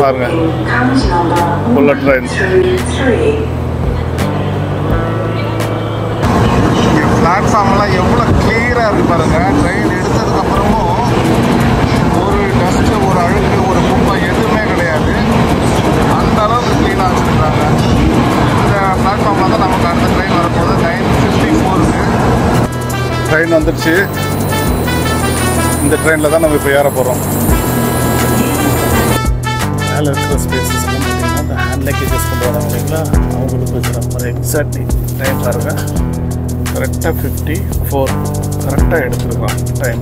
பாருங்க bullet train. பிளாட்ஃபார்ம்லாம் எவ்வளோ கிளியராக இருக்குது பாருங்க. ட்ரெயின் எடுத்ததுக்கப்புறமும் ஒரு டஸ்ட்டு, ஒரு அழுக்கு, ஒரு குப்பை எதுவுமே கிடையாது. அந்த அளவுக்கு க்ளீனாக வச்சுருக்காங்க. இந்த பிளாட்ஃபார்மில் தான் நமக்கு அடுத்த ட்ரெயின் வரப்போகுது. 9:54 ட்ரெயின் வந்துடுச்சு. இந்த ட்ரெயினில் தான் நம்ம இப்போ ஏற போகிறோம். மேலே இருக்கிற ஸ்பேசஸ் எல்லாம் பார்த்தீங்கன்னா இந்த ஹேண்ட் லக்கேஜஸ் கொண்டு வராங்க இல்லைங்களா, அவங்களுக்கு இருக்கிற மாதிரி எக்ஸாக்ட்லி டைம் பாருங்க. கரெக்டாக 54 கரெக்டாக எடுத்துருக்கோம். டைம்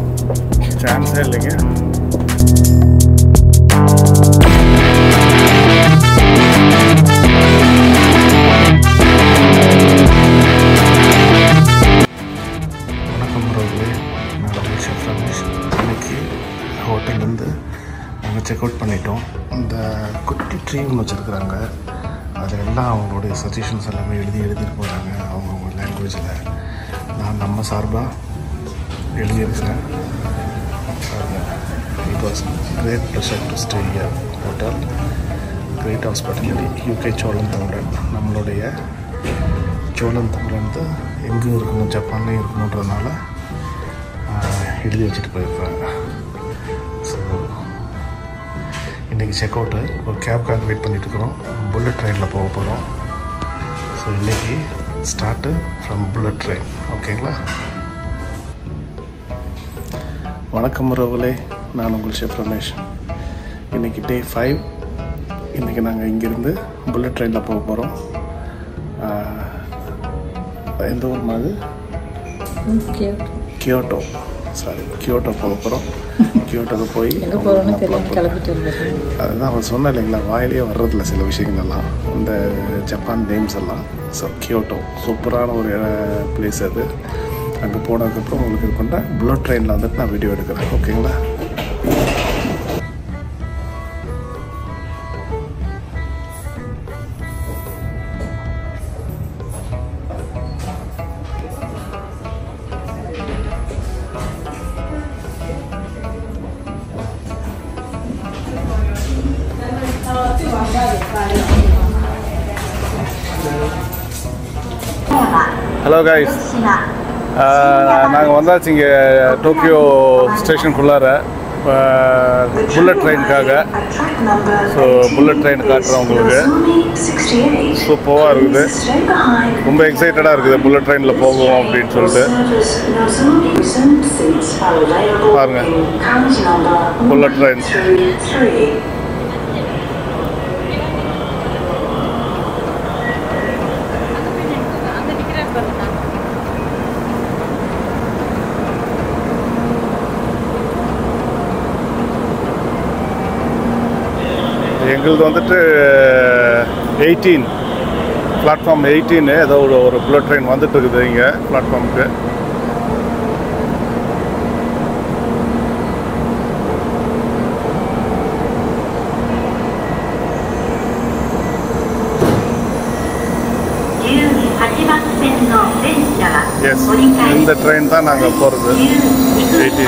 சான்ஸே இல்லைங்க. வணக்கம் ரோகிலே, நான் ஷெஃப் ரமேஷ். இன்னைக்கு ஹோட்டல்லேருந்து நாங்கள் செக் அவுட் பண்ணிட்டோம். இந்த குட்டி ட்ரீ ஒன்று வச்சுருக்குறாங்க. அதில் எல்லாம் அவங்களுடைய சஜஷன்ஸ் எல்லாமே எழுதிட்டு போகிறாங்க அவங்கவுங்க லாங்குவேஜில். நான் நம்ம சார்பாக எழுதியிருக்கிறேன். It was great pleasure to stay here hotel great hospitality UK Chozhanthamizhan. நம்மளுடைய சோழந்தமிழன் எங்கேயும் இருக்கணும், ஜப்பான்லேயும் இருக்கணுன்றதுனால எழுதி வச்சுட்டு போயிருக்காங்க. ஸோ இன்றைக்கி செக் அவுட்டு ஒரு கேப்காக வெயிட் பண்ணிட்டுருக்குறோம். புல்லட் ட்ரெயினில் போக போகிறோம். ஸோ இன்றைக்கி ஸ்டார்ட்டு ஃப்ரம் புல்லட் ட்ரெயின். ஓகேங்களா? வணக்கம் உறவுகளே, நான் உங்கள் ஷெஃப் ரமேஷ். இன்றைக்கி டே 5. இன்றைக்கி நாங்கள் இங்கேருந்து புல்லட் ட்ரெயினில் போக போகிறோம். எந்த ஊர் மாதிரி? கியோட்டோ போக போகிறோம். கியோட்டோக்கு போய் அதுதான் அவன் சொன்ன இல்லைங்களா, வாயிலே வர்றதில்ல சில விஷயங்கள்லாம், இந்த ஜப்பான் நேம்ஸ் எல்லாம். ஸோ கியோட்டோ சூப்பரான ஒரு பிளேஸ் அது. அங்கே போனதுக்கப்புறம் உங்களுக்கு இது பண்ணுறேன். புல்லட் ட்ரெயினில் வந்துட்டு நான் வீடியோ எடுக்கிறேன். ஓகேங்களா? ஹலோ கைஸ், நாங்கள் வந்தாச்சு இங்கே டோக்கியோ ஸ்டேஷனுக்குள்ளார புல்லட் ட்ரெயினுக்காக. ஸோ புல்லட் ட்ரெயின் காட்டுறோம் உங்களுக்கு. சூப்பராக இருக்குது, ரொம்ப எக்ஸைட்டடாக இருக்குது புல்லட் ட்ரெயினில் போவோம் அப்படின்னு சொல்லிட்டு. பாருங்கள் புல்லட் ட்ரெயின். எங்களுது வந்துட்டு 18 பிளாட்ஃபார்ம் 18 ஏதோ ஒரு புல்லட் ட்ரெயின் வந்துட்டு இருக்குது இங்கே பிளாட்ஃபார்முக்கு. எஸ், இந்த ட்ரெயின் தான் நாங்கள் போகிறது. 18.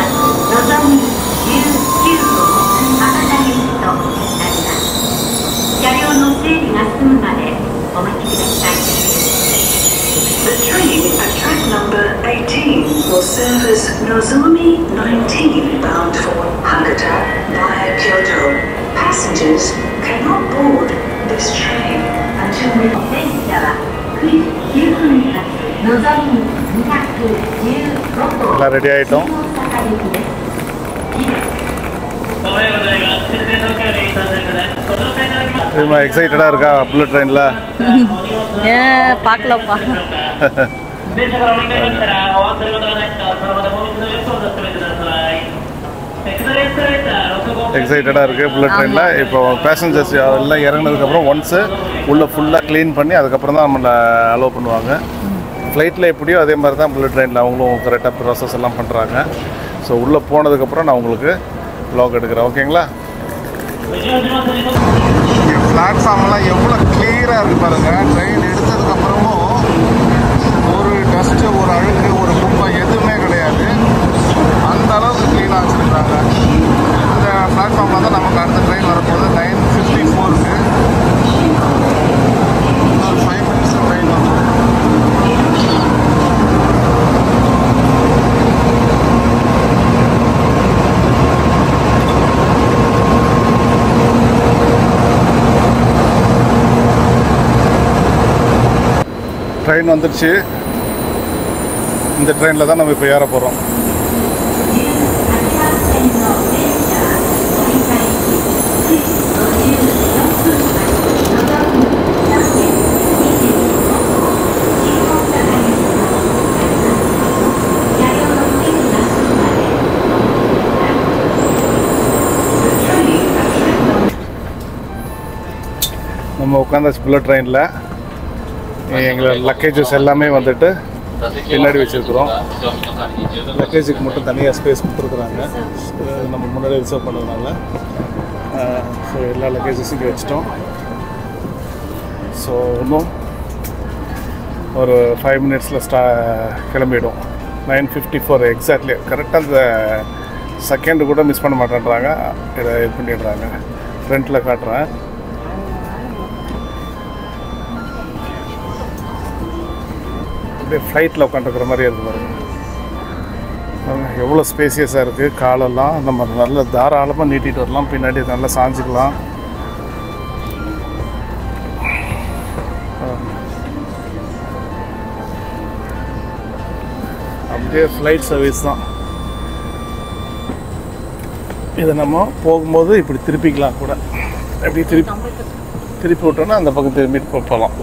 The train at track number 18 will serve as Nozomi 19 bound for Hakata via Kyoto. Passengers cannot board this train until we எல்லாம் ரெடி ஆகிட்டோம். எக்ஸைட்டடாக இருக்கா புல்லட் ட்ரெயினில்? பார்க்கலப்பா. எக்ஸைட்டடாக இருக்குது புல்லட் ட்ரெயினில். இப்போ பேசஞ்சர்ஸ் எல்லாம் இறங்கினதுக்கப்புறம் ஒன்ஸு உள்ளே ஃபுல்லாக க்ளீன் பண்ணி அதுக்கப்புறம் தான் நம்மளை அலோவ் பண்ணுவாங்க. ஃப்ளைட்டில் எப்படியோ அதே மாதிரி தான் புல்லட் ட்ரெயினில் அவங்களும் கரெக்டாக ப்ராசஸ் எல்லாம் பண்ணுறாங்க. ஸோ உள்ளே போனதுக்கப்புறம் நான் உங்களுக்கு வ்ளாக் எடுக்கிறேன். ஓகேங்களா? பிளாட்ஃபார்ம்லாம் எவ்வளோ கிளியராக இருக்குது பாருங்கள். ட்ரெயின் எடுத்ததுக்கப்புறமும் ஒரு டஸ்ட்டு, ஒரு அழுக்கு, ஒரு குப்பை எதுவுமே கிடையாது. அந்த அளவுக்கு க்ளீனாக வச்சுருக்காங்க. இந்த பிளாட்ஃபார்மில் தான் நமக்கு அடுத்த ட்ரெயின் வரப்போகுது 9:54க்கு. இன்னொரு 5 minutes ட்ரெயின் வந்துடும். ட்ரெயின் வந்துடுச்சு. இந்த ட்ரெயினில் தான் நம்ம இப்போ ஏற போகிறோம். நம்ம உட்காந்தாச்சு புல்லட் ட்ரெயினில். எங்களோட லக்கேஜஸ் எல்லாமே வந்துட்டு பின்னாடி வச்சுருக்குறோம். லக்கேஜுக்கு மட்டும் தனியாக ஸ்பேஸ் கொடுத்துருக்குறாங்க. நம்ம முன்னாடி ரிசர்வ் பண்ணதுனால ஸோ எல்லா லக்கேஜஸும் இங்கே வச்சிட்டோம். ஸோ இன்னும் ஒரு 5 minutesல கிளம்பிடும். 9:54 எக்ஸாக்ட்லி கரெக்டாக அந்த செகண்டு கூட மிஸ் பண்ண மாட்டேன்றாங்க. இதை இது பண்ணிடுறாங்க. ஃப்ரண்ட்டில் காட்டுறேன். அப்படியே ஃப்ளைட்டில் உட்காந்துருக்கிற மாதிரி இருக்குது பாருங்க. எவ்வளோ ஸ்பேசியஸாக இருக்குது. காலெல்லாம் நம்ம நல்லா தாராளமாக நீட்டிகிட்டு வரலாம். பின்னாடி நல்லா சாஞ்சிக்கலாம். அப்படியே ஃப்ளைட் சர்வீஸ் தான். இதை நம்ம போகும்போது இப்படி திருப்பிக்கலாம் கூட. எப்படி திருப்பி விட்டோன்னா அந்த பக்கம் திரும்பிட்டு போகலாம்.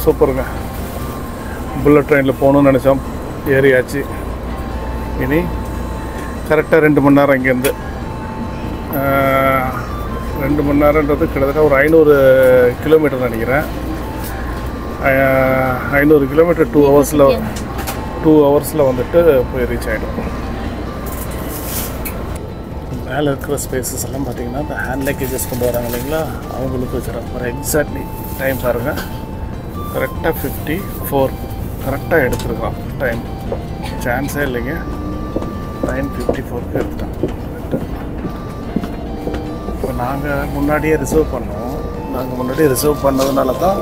சூப்பருங்க. புல்லட் ட்ரெயினில் போகணுன்னு நினச்சோம், ஏறியாச்சு. இனி கரெக்டாக 2 மணி நேரம் இங்கேருந்து 2 மணி நேரன்றது கிட்டத்தட்ட ஒரு 500 கிலோமீட்டர் நினைக்கிறேன். 500 கிலோமீட்டர் 2 ஹவர்ஸில் வந்துட்டு போய் ரீச் ஆகிடும். மேலே இருக்கிற ஸ்பேசஸ் எல்லாம் பார்த்திங்கன்னா இந்த ஹேண்ட் லக்கேஜஸ் கொண்டு வராங்க இல்லைங்களா, அவங்களுக்கு வச்சுருக்காங்க. ஒரு எக்ஸாக்ட்லி டைம் பாருங்கள். கரெக்டாக 54 கரெக்டாக எடுத்துருக்கான் டைம். சான்ஸே இல்லைங்க. 9:54க்கு எடுத்துட்டோம். இப்போ நாங்கள் முன்னாடியே ரிசர்வ் பண்ணோம். நாங்கள் முன்னாடியே ரிசர்வ் பண்ணதுனால தான்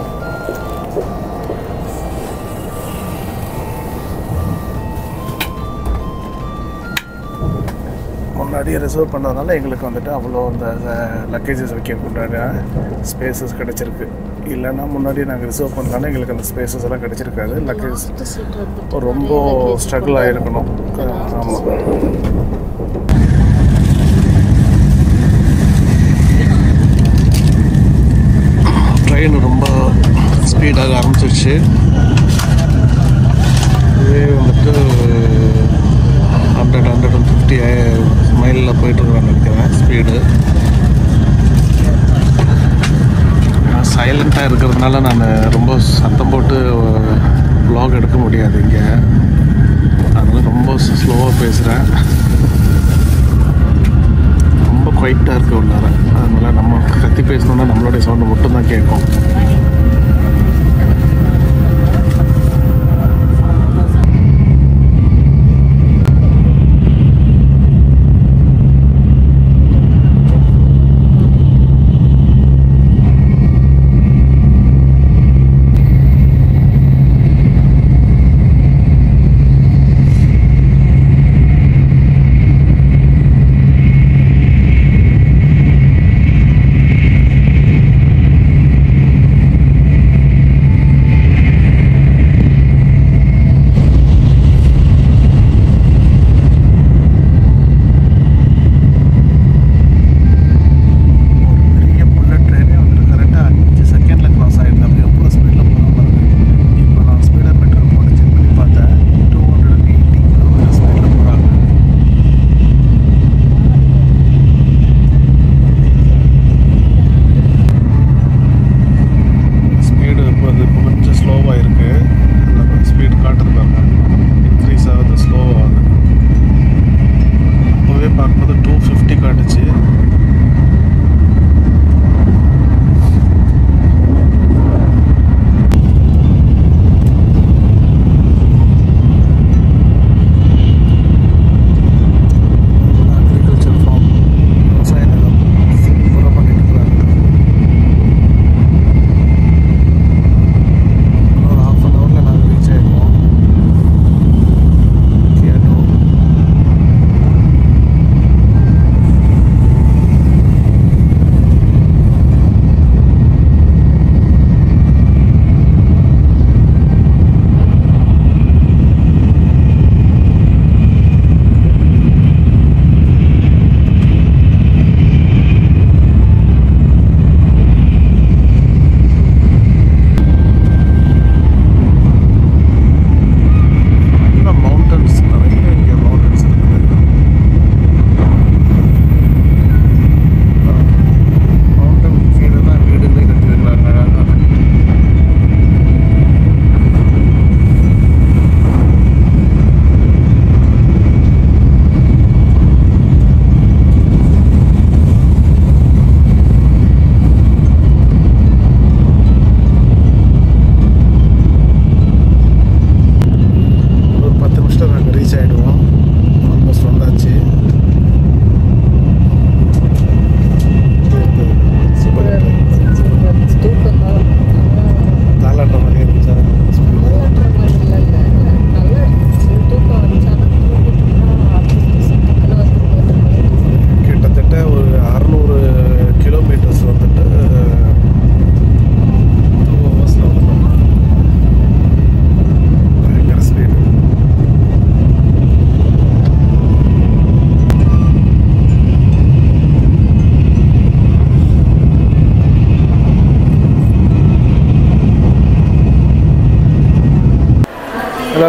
எங்களுக்கு வந்துட்டு அவ்வளோ அந்த லக்கேஜஸ் வைக்கக்கூடிய ஸ்பேசஸ் கிடச்சிருக்கு. இல்லைன்னா முன்னாடி நாங்கள் ரிசர்வ் பண்ணனால எங்களுக்கு அந்த ஸ்பேசஸ் எல்லாம் கிடச்சிருக்காது. லக்கேஜ் ரொம்ப ஸ்ட்ரகிள் ஆகிருக்கணும். ஆமாம். ட்ரெயின் ரொம்ப ஸ்பீடாக ஆரம்பிச்சிருச்சு. இதே வந்துட்டு 150 மைலில் போயிட்டுருக்குறான்னு நினைக்கிறேன் ஸ்பீடு. சைலண்ட்டாக இருக்கிறதுனால நான் ரொம்ப சத்தம் போட்டு vlog எடுக்க முடியாது இங்கே. அதனால் ரொம்ப ஸ்லோவாக பேசுகிறேன். ரொம்ப குவைட்டாக இருக்குது உள்ளார. அதனால் நம்ம கத்தி பேசணுன்னா நம்மளுடைய சவுண்டு மட்டும்தான் கேட்கும்.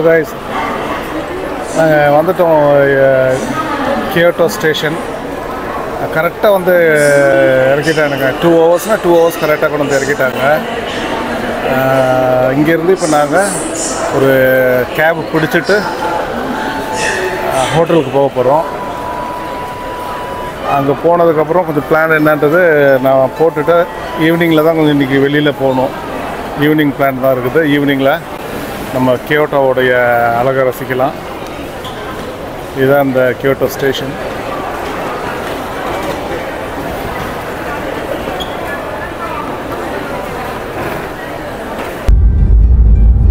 ஹலோ கைஸ், நாங்கள் வந்துட்டோம் கியோட்டோ ஸ்டேஷன். கரெக்டாக வந்து இறக்கிட்டானுங்க. 2 ஹவர்ஸ்னால் 2 ஹவர்ஸ் கரெக்டாக கொண்டு வந்து இறக்கிட்டாங்க. இங்கேருந்து இப்போ நாங்கள் ஒரு கேப் பிடிச்சிட்டு ஹோட்டலுக்கு போக போகிறோம். அங்கே போனதுக்கப்புறம் கொஞ்சம் பிளான் என்னன்றது நான் போட்டுட்டு ஈவினிங்கில் தான் கொஞ்சம் இன்றைக்கி வெளியில் போகணும். ஈவினிங் பிளான் தான் இருக்குது. ஈவினிங்கில் நம்ம கியோட்டோவுடைய அழகை ரசிக்கலாம். இதுதான் இந்த கியோட்டோ ஸ்டேஷன்.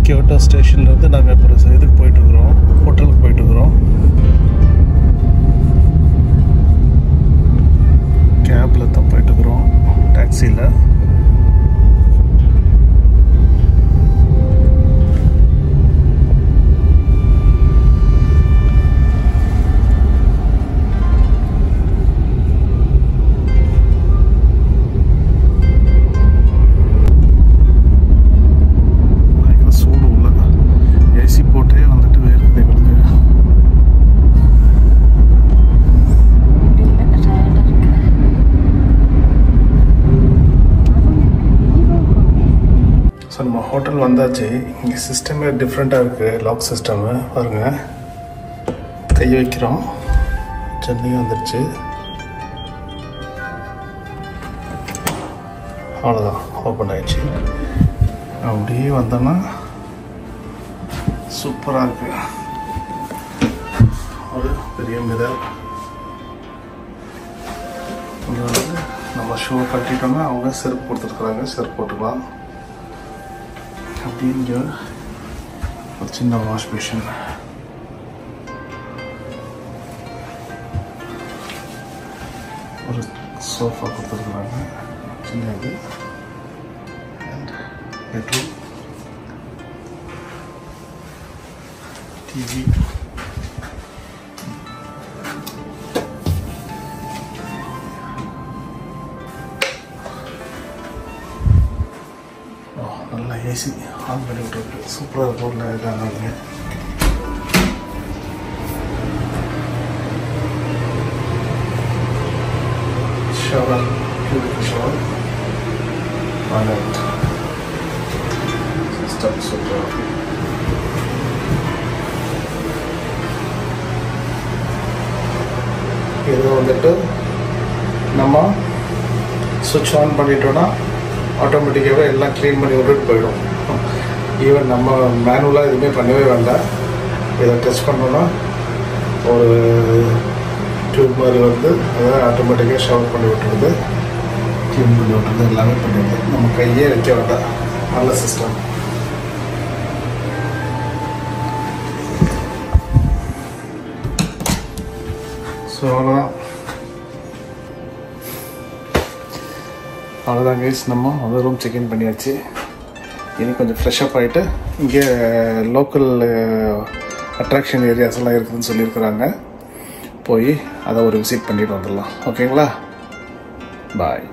கியோட்டோ ஸ்டேஷன்லேருந்து நாங்கள் இப்போ இதுக்கு போயிட்டுருக்குறோம், ஹோட்டலுக்கு போயிட்டுருக்குறோம். கேபில் தான் போயிட்டுருக்குறோம், டாக்ஸியில். ஸோ நம்ம ஹோட்டல் வந்தாச்சு. இங்கே சிஸ்டமே டிஃப்ரெண்ட்டாக இருக்குது. லாக் சிஸ்டமு பாருங்கள். கை வைக்கிறோம், சென்னையும் வந்துடுச்சு. அவ்வளோதான், ஓப்பன் ஆயிடுச்சு. அப்படியே வந்தோன்னா சூப்பராக இருக்குது. ஒரு பெரிய மிரர். இங்கே வந்து நம்ம ஷூ கட்டிட்டோம்னா அவங்க செருப்பு கொடுத்துருக்குறாங்க, செருப்பு போட்டுக்கலாம். அப்படிங்க ஒரு சின்ன வாஷ் பேஷன். ஒரு சோஃபா கொடுத்துருக்குறாங்க, சின்னது. And bedroom, TV. நல்லா ஏசி ஆன் பண்ணி விட்டுருக்கு. சூப்பராக ரோட்டில் இருக்காங்க. ஷவர், ஷவர் சிஸ்டம் சூப்பராக. இது வந்துட்டு நம்ம சுவிட்ச் ஆன் பண்ணிட்டோன்னா ஆட்டோமேட்டிக்காகவே எல்லாம் க்ளீன் பண்ணி விட்டுட்டு போயிடும். ஈவன் நம்ம மேனுவலாக எதுவுமே பண்ணவே வேண்டாம். இதை டெஸ்ட் பண்ணோன்னா ஒரு டியூப் மாதிரி வந்து அதை ஆட்டோமேட்டிக்காக ஷவர் பண்ணி விட்டுருது, க்ளீன் பண்ணி விட்டுருது, எல்லாமே பண்ணிடுது. நம்ம கையே வைக்க வேண்டாம். நல்ல சிஸ்டம். ஸோ அவ்வளோதான் கைஸ், நம்ம அந்த ரூம் செக்இன் பண்ணியாச்சு. இனி கொஞ்சம் ஃப்ரெஷ்அப் ஆகிட்டு இங்கே லோக்கல் அட்ராக்ஷன் ஏரியாஸ் எல்லாம் இருக்குதுன்னு சொல்லியிருக்கிறாங்க. போய் அதை ஒரு விசிட் பண்ணிட்டு வந்துடலாம். ஓகேங்களா? பாய்.